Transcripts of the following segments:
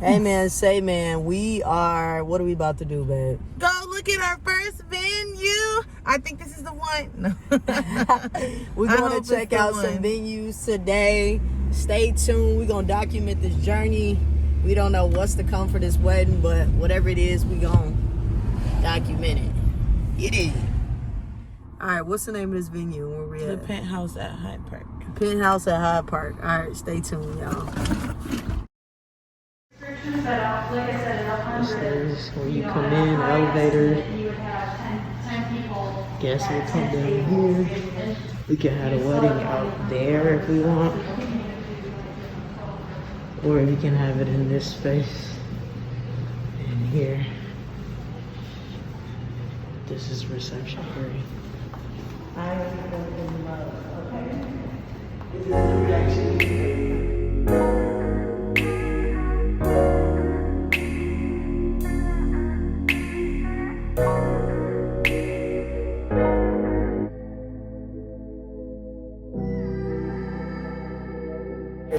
Hey man, say man, what are we about to do, babe? Go look at our first venue. I think this is the one. No. We're going to check out some venues today. Stay tuned. We're going to document this journey. We don't know what's to come for this wedding, but whatever it is, we're going to document it. It is. All right, what's the name of this venue? Where we at? The Penthouse at Hyde Park. Penthouse at Hyde Park. All right, stay tuned, y'all. But like I said, at 100, This is when you come in, elevator. you would have 10 people. Guess we'll come down here. We can have a wedding out there if we want. Or we can have it in this space. In here. This is reception area. I am in love, okay? This is the reaction.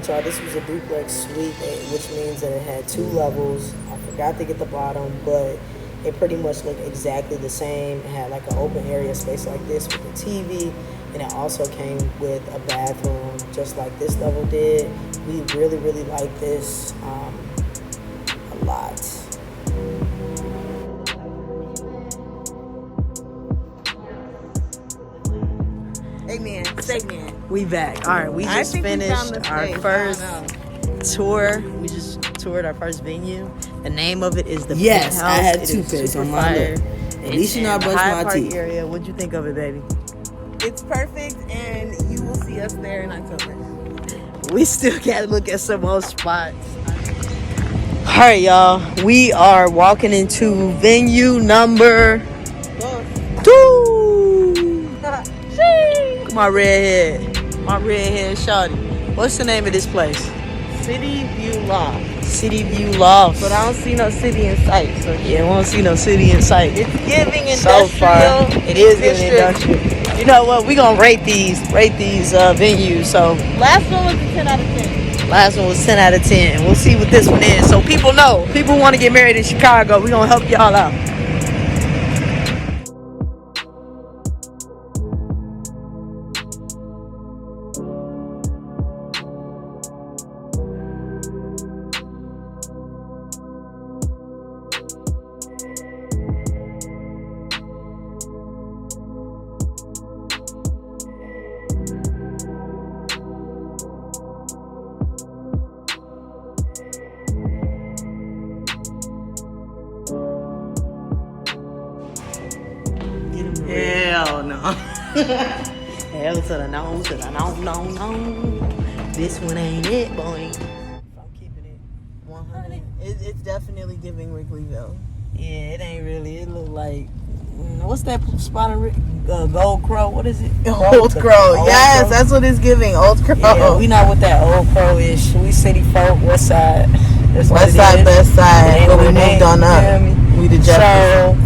Y'all, this was a duplex suite, which means that it had 2 levels. I forgot to get the bottom, but it pretty much looked exactly the same. It had like an open area space like this with a TV, and it also came with a bathroom, just like this level did. We really, really like this a lot. Amen. Segment. We back. All right, we just finished our first tour. We just toured our first venue. The name of it is the Penthouse. I had It is toothpaste super on my fire. lip. At least you know I It's in brushed Hyde my Park teeth. area. What'd you think of it, baby? It's perfect, and you will see us there in October. We still gotta look at some more spots. All right, y'all. We are walking into venue number 2. My redhead shawty. What's the name of this place? City View Loft. City View Loft. But I don't see no city in sight. So Yeah, we don't see no city in sight. it's giving So far, industrial. it is giving industrial. You know what? We gonna rate these venues. So Last one was a 10 out of 10. last one was 10 out of 10. We'll see what this one is. So people know. People want to get married in Chicago. We gonna help y'all out. Hell no. Hell to the no, to the no, no, no. This one ain't it, boy. I'm keeping it 100. It's definitely giving Wrigleyville. Yeah, it ain't really. It look like what's that spot in Gold Crow? What is it? Old Crow. Old Yes, Crow? that's what it's giving. Old Crow. Yeah, we know what that Old Crow is. We city folk, West Side. That's what West it Side, is. Best It Side. ain't But we what it moved ain't, on you up. feel me? We the Jefferson. So,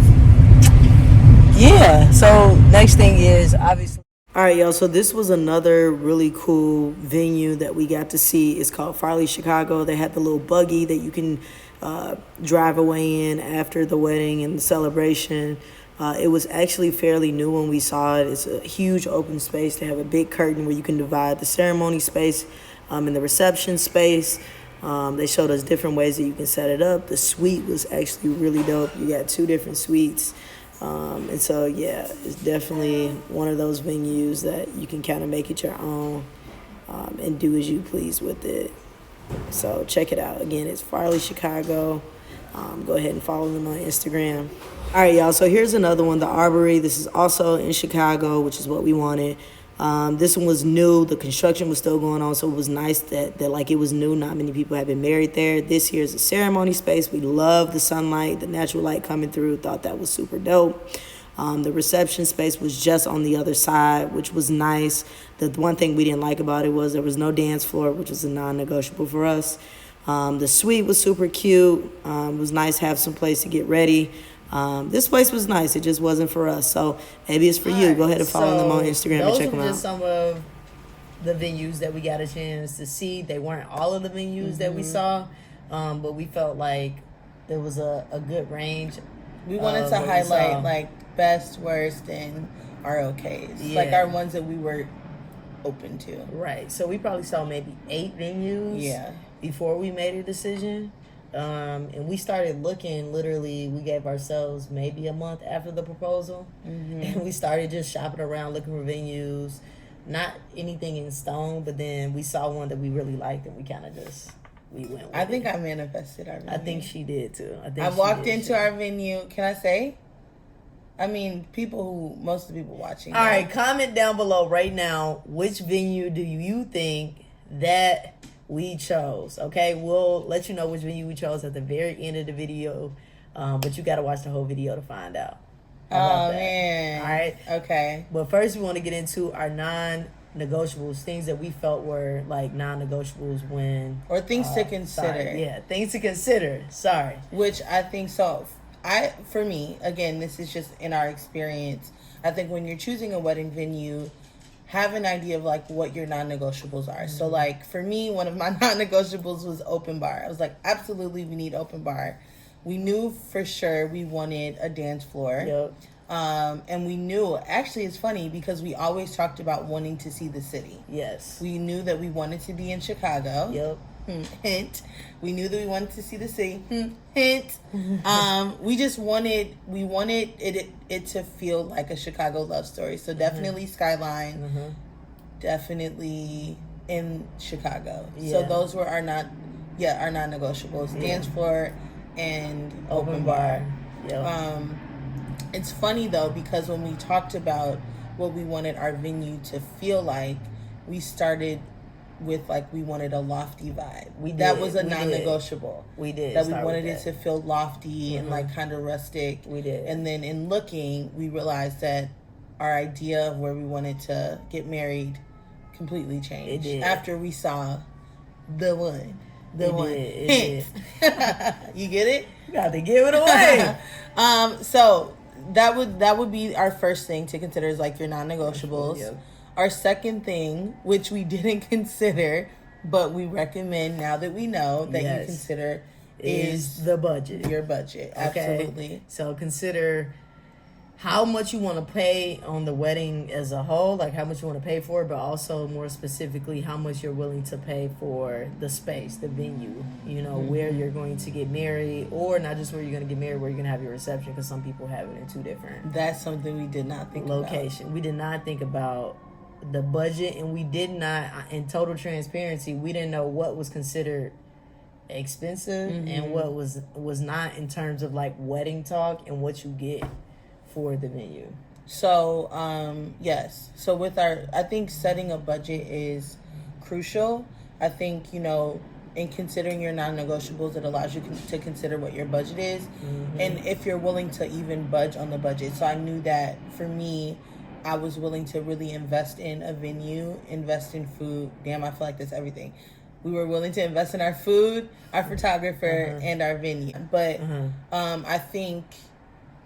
yeah. So next thing is obviously. All right, y'all. So this was another really cool venue that we got to see. It's called Farley Chicago. They had the little buggy that you can drive away in after the wedding and the celebration. It was actually fairly new when we saw it. It's a huge open space. They have a big curtain where you can divide the ceremony space and the reception space. They showed us different ways that you can set it up. The suite was actually really dope. You got 2 different suites. And so, yeah, it's definitely one of those venues that you can kind of make it your own and do as you please with it. So check it out. Again, it's Farley Chicago. Go ahead and follow them on Instagram. All right, y'all. So here's another one, the Arbory. This is also in Chicago, which is what we wanted. This one was new. The construction was still going on, so it was nice that like it was new. Not many people have been married there. This here is a ceremony space. We love the sunlight, the natural light coming through. Thought that was super dope. The reception space was just on the other side, which was nice. The one thing we didn't like about it was there was no dance floor, which was a non-negotiable for us. The suite was super cute. It was nice to have some place to get ready. This place was nice. It just wasn't for us. So maybe it's for you. Go ahead and follow them on Instagram and check them out. Those are just some of the venues that we got a chance to see. They weren't all of the venues that we saw. but we felt like there was a good range. We wanted to what we highlight saw. like best, worst, and our okays. Like Yeah. our ones that we were open to. Right. So we probably saw maybe 8 venues. Yeah. Before we made a decision. And we started looking, literally, we gave ourselves maybe a month after the proposal. And we started just shopping around, looking for venues. Not anything in stone, but then we saw one that we really liked and we kind of just, we went with I think it. I manifested our venue. I think she did too. I walked into our venue. Can I say? I mean, most of the people watching. All right, comment down below right now, which venue do you think that we chose? Okay, we'll let you know which venue we chose at the very end of the video, but you got to watch the whole video to find out. How about that? Man. All right. Okay. But first, we want to get into our non-negotiables, things that we felt were like non-negotiables when... Or things to consider. Sorry, yeah, things to consider. Sorry. Which I think so. For me, again, this is just in our experience. I think when you're choosing a wedding venue, have an idea of like what your non-negotiables are. So like for me, one of my non-negotiables was open bar. I was like, absolutely, we need open bar. We knew for sure we wanted a dance floor. Yep. And we knew, actually it's funny because we always talked about wanting to see the city. Yes. We knew that we wanted to be in Chicago. Yep. Hint. We knew that we wanted to see the city. Hint. We just wanted it to feel like a Chicago love story. So definitely Skyline. Definitely in Chicago. So Yeah. those were our non-negotiables. Dance floor and open bar. Yep. It's funny though because when we talked about what we wanted our venue to feel like, we started with like we wanted a lofty vibe. That was a non-negotiable. We did. That we start wanted with it to feel lofty and like kind of rustic. We did. And then in looking, we realized that our idea of where we wanted to get married completely changed. It did. After we saw the one. The It one. did, it You get it? You got to give it away. So that would be our first thing to consider is like your non-negotiables. Yep. Our second thing, which we didn't consider, but we recommend now that we know that Yes. you consider, is the budget. your budget. Okay? Absolutely. So consider how much you want to pay on the wedding as a whole, like how much you want to pay for it, but also more specifically how much you're willing to pay for the space, the venue, you know, where you're going to get married, or not just where you're going to get married, where you're going to have your reception, because some people have it in 2 different That's something we did not think location. We did not think about the budget, and we did not, in total transparency, we didn't know what was considered expensive and what was not in terms of like wedding talk and what you get for the venue. So, yes. So with I think setting a budget is crucial. I think, in considering your non-negotiables, it allows you to consider what your budget is. And if you're willing to even budge on the budget. So I knew that for me, I was willing to really invest in a venue, invest in food. Damn, I feel like that's everything. We were willing to invest in our food, our photographer, and our venue. But I think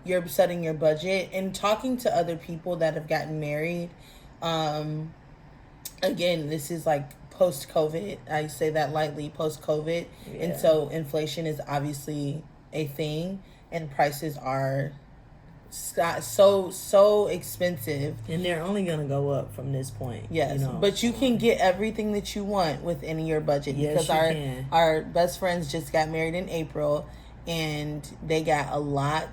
you're setting your budget and talking to other people that have gotten married. Again, this is like post-COVID. I say that lightly, post-COVID. Yeah. And so inflation is obviously a thing, and prices are so expensive. And they're only going to go up from this point. Yes, but you can get everything that you want within your budget. Yes, because you can. our best friends just got married in April, and they got a lot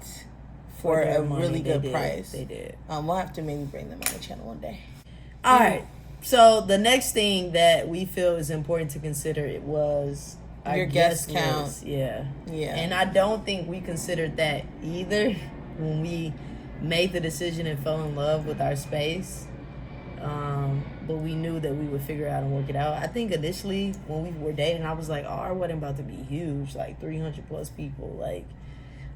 for their a money. really They good did. price. They did. We'll have to maybe bring them on the channel one day. All right. So the next thing that we feel is important to consider it was our Your guest count. list. Yeah. Yeah. And I don't think we considered that either when we made the decision and fell in love with our space. But we knew that we would figure it out and work it out. I think initially when we were dating, I was like, oh, our wedding about to be huge, like 300 plus people, like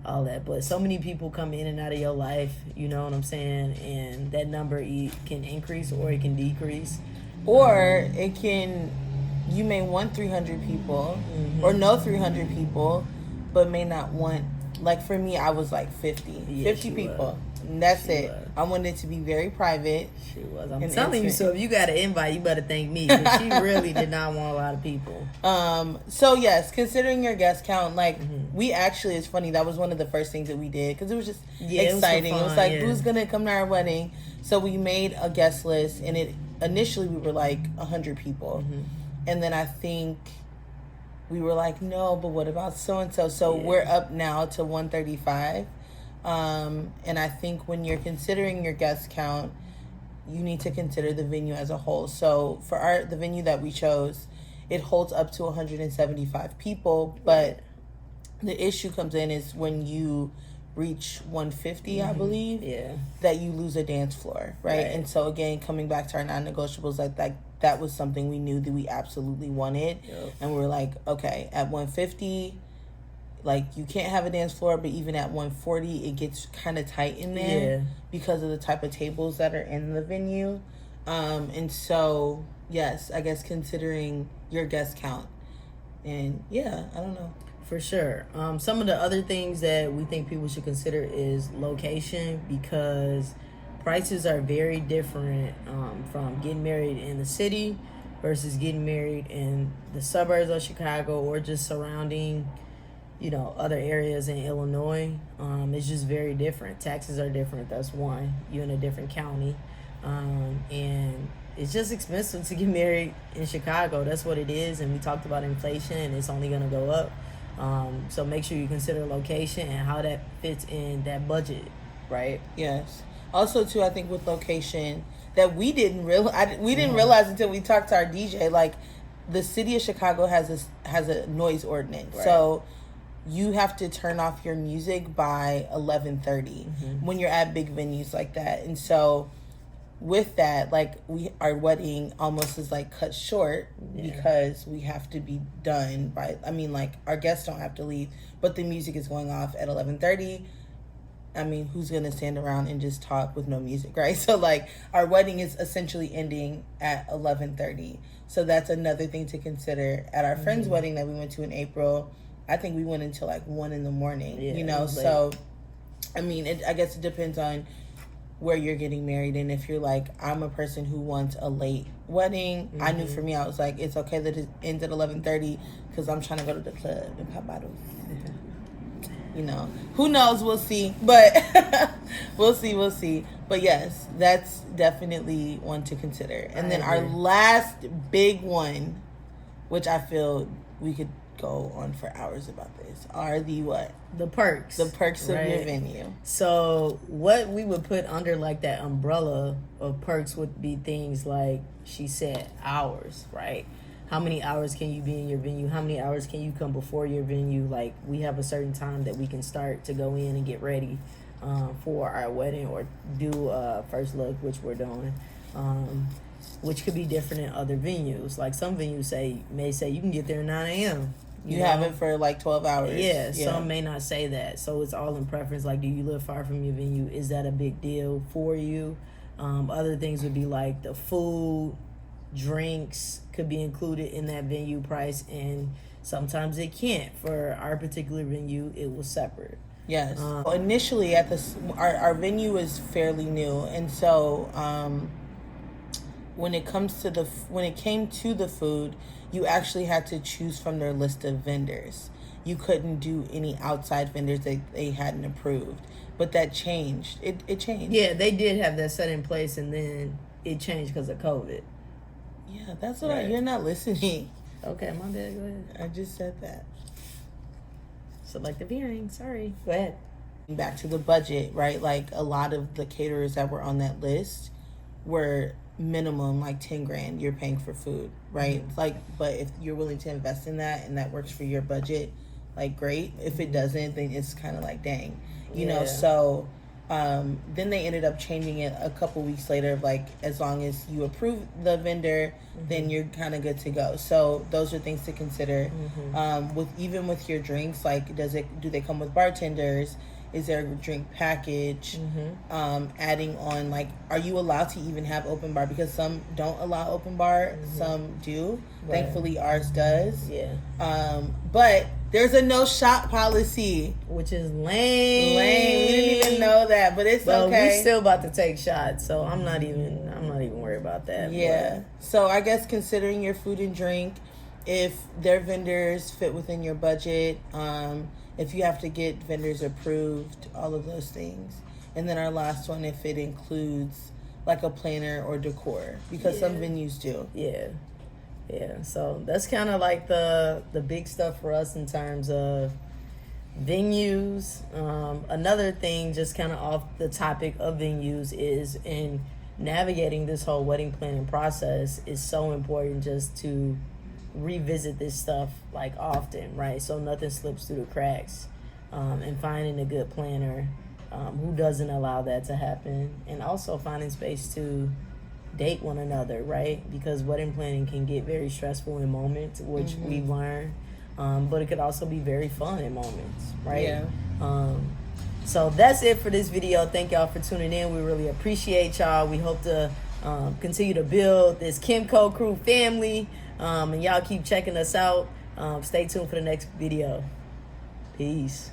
all that. But so many people come in and out of your life, you know what I'm saying? And that number can increase or it can decrease. Or you may want 300 people or no 300 people, but may not want, like for me, I was like 50 Yes, you people. And that's She it. was. I wanted it to be very private. She was. I'm And telling you. intimate. So if you got an invite, you better thank me. 'Cause she really did not want a lot of people. So yes, considering your guest count, like Mm-hmm. we actually, it's funny, that was one of the first things that we did because it was just Yeah, it was for exciting. It was fun, like, yeah. who's gonna come to our wedding? So we made a guest list, and it initially we were like 100 people, Mm-hmm. and then I think we were like, no, but what about so and so? So Yeah. we're up now to 135, and I think when you're considering your guest count, you need to consider the venue as a whole. So for the venue that we chose, it holds up to 175 people, but the issue comes in is when you reach 150, I believe, Yeah. that you lose a dance floor, right? Right. And so again, coming back to our non-negotiables, like that was something we knew that we absolutely wanted, Yep. and we were like, okay, at 150, like you can't have a dance floor, but even at 140, it gets kind of tight in there Yeah. because of the type of tables that are in the venue. And so, yes, I guess considering your guest count, and yeah, I don't know. For sure. Some of the other things that we think people should consider is location, because prices are very different from getting married in the city versus getting married in the suburbs of Chicago or just surrounding, other areas in Illinois. It's just very different. Taxes are different. That's one. You're in a different county. And it's just expensive to get married in Chicago. That's what it is. And we talked about inflation, and it's only going to go up. So make sure you consider location and how that fits in that budget, right? Yes. Also, too, I think with location that we didn't realize until we talked to our DJ. Like, the city of Chicago has a noise ordinance, Right. so you have to turn off your music by 11:30 when you're at big venues like that. And so, with that, like our wedding almost is like cut short because we have to be done by. I mean, like our guests don't have to leave, but the music is going off at 11:30. I mean, who's gonna stand around and just talk with no music, right? So like our wedding is essentially ending at 11:30. So that's another thing to consider. At our friend's wedding that we went to in April, I think we went until like 1 a.m. Yeah, you it know. was late. So, I mean, I guess it depends on where you're getting married, and if you're like, I'm a person who wants a late wedding. I knew for me, I was like, it's okay that it ends at 11:30 because I'm trying to go to the club and pop bottles. You know, who knows? We'll see, but we'll see. But yes, that's definitely one to consider. And then our last big one, which I feel we could go on for hours about this, are the what? The perks. The perks of your right? venue. So what we would put under like that umbrella of perks would be things like she said, hours, right? How many hours can you be in your venue? How many hours can you come before your venue? Like, we have a certain time that we can start to go in and get ready for our wedding or do first look, which we're doing, which could be different in other venues. Like some venues may say you can get there at 9 a.m. You have it for like 12 hours. Yeah, some may not say that. So it's all in preference. Like, do you live far from your venue? Is that a big deal for you? Other things would be like the food, drinks could be included in that venue price, and sometimes it can't. For our particular venue, it was separate. Yes. Well, initially, at our venue is fairly new, and so when it came to the food, you actually had to choose from their list of vendors. You couldn't do any outside vendors that they hadn't approved. But that changed. It changed. Yeah, they did have that set in place, and then it changed because of COVID. Yeah, that's what Right. you're not listening. Okay, my bad. Go ahead. I just said that. Selective hearing. Sorry. Go ahead. Back to the budget, right? Like a lot of the caterers that were on that list were minimum like 10 grand you're paying for food, right? Like, but if you're willing to invest in that and that works for your budget, like great. If it doesn't, then it's kind of like dang, you know. Yeah. So then they ended up changing it a couple weeks later, like as long as you approve the vendor, then you're kind of good to go. So those are things to consider. With your drinks, like do they come with bartenders? Is there a drink package? Adding on, like, are you allowed to even have open bar? Because some don't allow open bar, some do. Right. Thankfully, ours does. Yeah. But there's a no shot policy. Which is lame. Lame. We didn't even know that, but it's But okay. we still about to take shots, so I'm not even worried about that. Yeah. So I guess considering your food and drink, if their vendors fit within your budget, if you have to get vendors approved, all of those things. And then our last one, if it includes like a planner or decor, because some venues do. Yeah. So that's kind of like the big stuff for us in terms of venues. Another thing, just kind of off the topic of venues, is in navigating this whole wedding planning process is so important just to revisit this stuff like often, right? So nothing slips through the cracks, and finding a good planner who doesn't allow that to happen, and also finding space to date one another, right? Because wedding planning can get very stressful in moments, which we learn, but it could also be very fun in moments, right? Yeah. So that's it for this video. Thank y'all for tuning in. We really appreciate y'all. We hope to continue to build this Kimco Crew family, and y'all keep checking us out. Stay tuned for the next video. Peace.